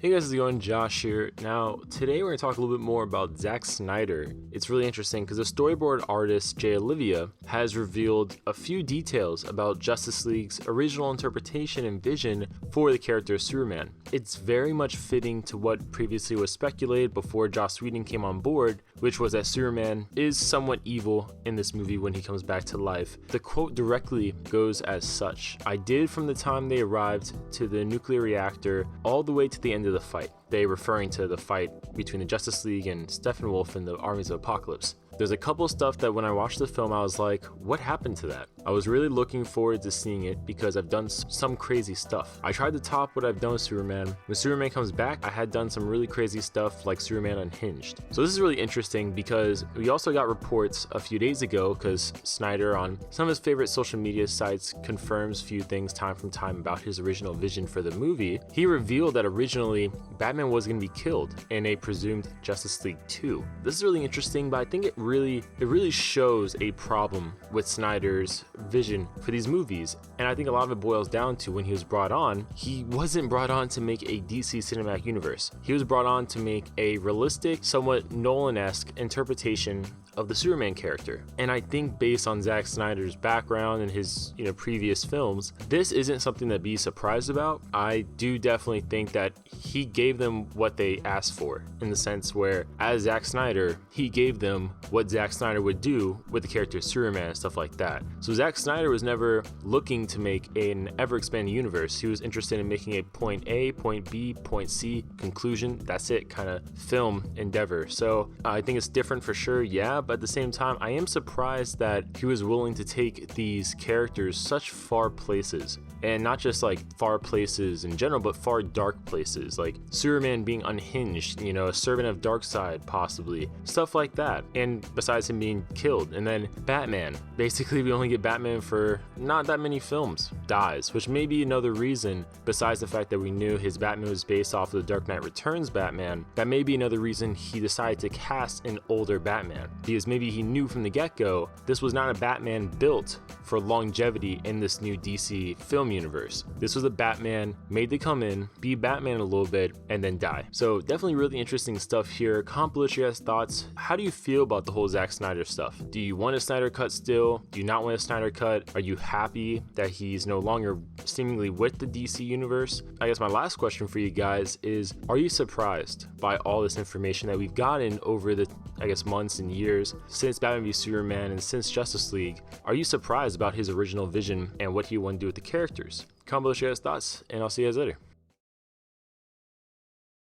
Hey guys, how's it going? Josh here. Now, today we're going to talk a little bit more about Zack Snyder. It's really interesting because the storyboard artist Jay Olivia has revealed a few details about Justice League's original interpretation and vision for the character of Superman. It's very much fitting to what previously was speculated before Joss Whedon came on board, which was that Superman is somewhat evil in this movie when he comes back to life. The quote directly goes as such: "I did from the time they arrived to the nuclear reactor all the way to the end of the fight." They referring to the fight between the Justice League and Steppenwolf and the Armies of Apocalypse. There's a couple stuff that when I watched the film, I was like, what happened to that? I was really looking forward to seeing it because I've done some crazy stuff. I tried to top what I've done with Superman. When Superman comes back, I had done some really crazy stuff like Superman Unhinged. So this is really interesting because we also got reports a few days ago, because Snyder on some of his favorite social media sites confirms a few things time from time about his original vision for the movie. He revealed that originally Batman was going to be killed in a presumed Justice League 2. This is really interesting, but I think it really shows a problem with Snyder's vision for these movies. And I think a lot of it boils down to when he was brought on, he wasn't brought on to make a DC cinematic universe. He was brought on to make a realistic, somewhat Nolan-esque interpretation of the Superman character. And I think based on Zack Snyder's background and his previous films, this isn't something to be surprised about. I do definitely think that he gave them what they asked for, in the sense where, as Zack Snyder, he gave them what Zack Snyder would do with the character of Superman and stuff like that. So Zack Snyder was never looking to make an ever-expanding universe. He was interested in making a point A, point B, point C, conclusion, that's it, kind of film endeavor. So I think it's different for sure, yeah, but at the same time, I am surprised that he was willing to take these characters such far places. And not just like far places in general, but far dark places, like Superman being unhinged, a servant of Darkseid possibly, stuff like that. And besides him being killed, and then Batman, basically we only get Batman for not that many films, dies, which may be another reason, besides the fact that we knew his Batman was based off of the Dark Knight Returns Batman, that may be another reason he decided to cast an older Batman, because maybe he knew from the get-go this was not a Batman built for longevity in this new DC film universe. This was a Batman made to come in, be Batman a little bit, and then die. So definitely really interesting stuff here. Comment below your guys' thoughts. How do you feel about the whole Zack Snyder stuff? Do you want a Snyder cut still? Do you not want a Snyder cut? Are you happy that he's no longer seemingly with the DC universe? I guess my last question for you guys is, are you surprised by all this information that we've gotten over the, months and years since Batman v Superman and since Justice League? Are you surprised about his original vision and what he wanted to do with the characters? Comment below your guys' thoughts, and I'll see you guys later.